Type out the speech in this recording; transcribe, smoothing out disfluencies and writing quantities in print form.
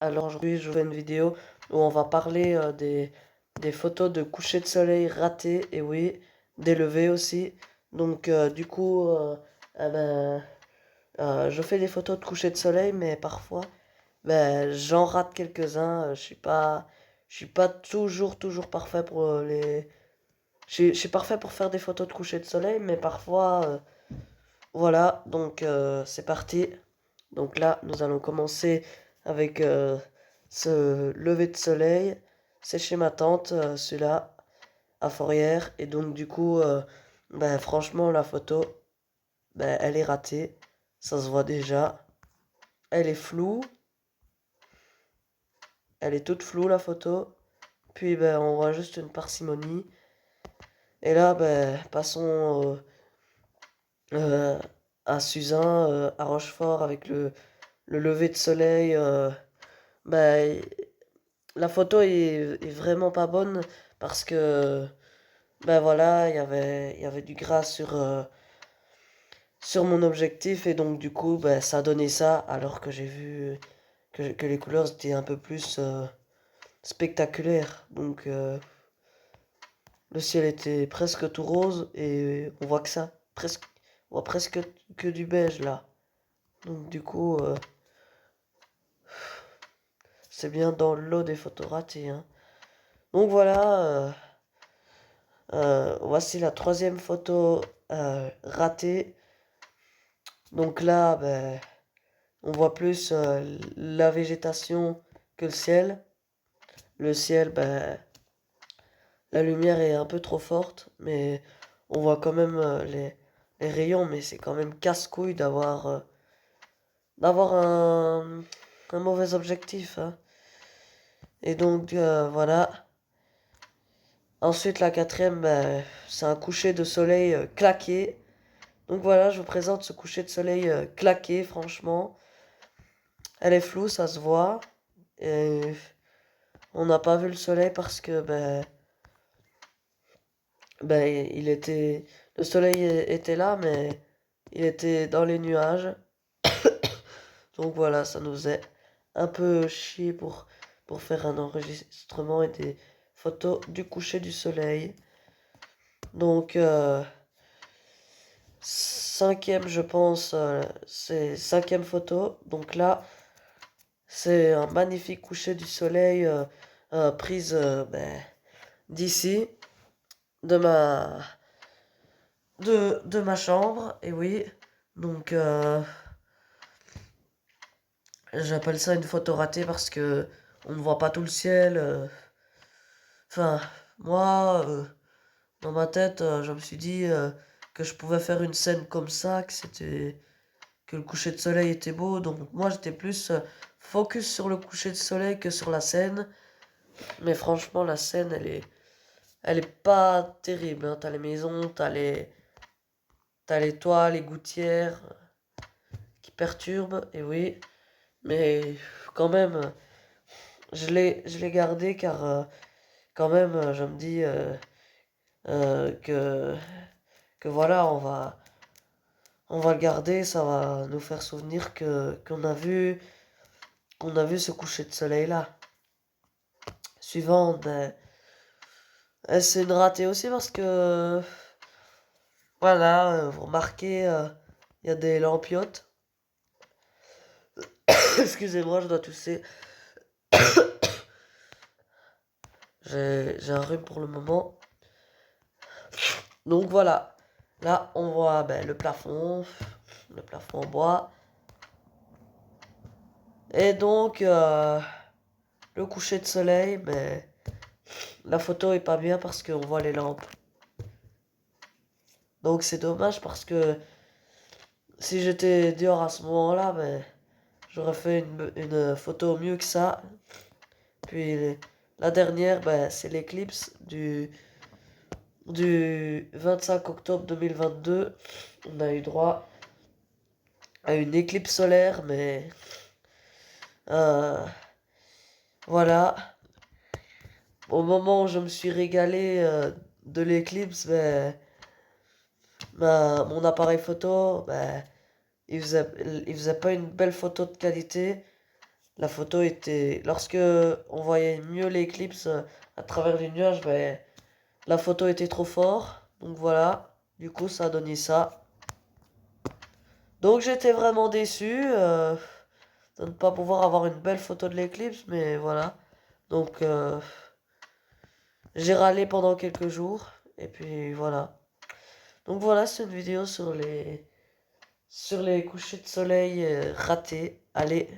Alors aujourd'hui, je vous fais une vidéo où on va parler des photos de coucher de soleil ratés, et oui, des levées aussi. Donc du coup, eh ben, je fais des photos de coucher de soleil, mais parfois, j'en rate quelques-uns. Je suis pas toujours parfait pour les... Je suis parfait pour faire des photos de coucher de soleil, mais parfois, voilà, donc c'est parti. Donc là, nous allons commencer avec ce lever de soleil. C'est chez ma tante, celui-là, à Fourrière. Et donc du coup, franchement, la photo, elle est ratée. Ça se voit déjà. Elle est floue. Elle est toute floue, la photo. Puis on voit juste une parcimonie. Et là, passons euh, à Suzin, à Rochefort, avec le lever de soleil. Ben, la photo est vraiment pas bonne parce que, voilà, il y avait du gras sur mon objectif, et donc du coup, ça donnait ça, alors que j'ai vu que les couleurs étaient un peu plus spectaculaires. Donc, le ciel était presque tout rose et on voit que ça, on voit presque que du beige là. Donc, du coup, c'est bien dans le lot des photos ratées, hein. Donc voilà, voici la troisième photo ratée. Donc là, on voit plus la végétation que le ciel. Le ciel, la lumière est un peu trop forte, mais on voit quand même les rayons, mais c'est quand même casse-couille d'avoir un mauvais objectif, hein. Et donc voilà. Ensuite, la quatrième, c'est un coucher de soleil claqué. Donc voilà, je vous présente ce coucher de soleil claqué, franchement. Elle est floue, ça se voit. Et on n'a pas vu le soleil parce que il était le soleil était là, mais il était dans les nuages. Donc voilà, ça nous est un peu chié pour faire un enregistrement et des photos du coucher du soleil. Donc cinquième, je pense, c'est cinquième photo. Donc là, c'est un magnifique coucher du soleil prise d'ici, de ma chambre. Et oui, donc j'appelle ça une photo ratée parce que on ne voit pas tout le ciel. Enfin, moi, dans ma tête, je me suis dit que je pouvais faire une scène comme ça, que le coucher de soleil était beau. Donc moi, j'étais plus focus sur le coucher de soleil que sur la scène. Mais franchement, la scène, elle est pas terrible, hein. T'as les maisons, t'as les toits, les gouttières qui perturbent, et oui. Mais quand même, je l'ai gardé car quand même, je me dis que voilà, on va le garder, ça va nous faire souvenir qu'on a vu ce coucher de soleil là. Suivante, c'est une ratée aussi parce que voilà, vous remarquez, il y a des lampiotes. Excusez-moi, je dois tousser. J'ai un rhume pour le moment. Donc voilà. Là, on voit le plafond en bois. Et donc, le coucher de soleil, mais la photo est pas bien parce qu'on voit les lampes. Donc c'est dommage parce que si j'étais dehors à ce moment-là, j'aurais fait une photo mieux que ça. Puis la dernière, c'est l'éclipse du 25 octobre 2022. On a eu droit à une éclipse solaire, mais euh, voilà. Au moment où je me suis régalé de l'éclipse, mon appareil photo, il faisait pas une belle photo de qualité. la photo était... Lorsque on voyait mieux l'éclipse à travers les nuages, ben, la photo était trop fort. Donc voilà, du coup ça a donné ça. Donc j'étais vraiment déçu de ne pas pouvoir avoir une belle photo de l'éclipse, mais voilà. Donc j'ai râlé pendant quelques jours, et puis voilà. Donc voilà, c'est une vidéo sur les couchers de soleil ratés. Allez,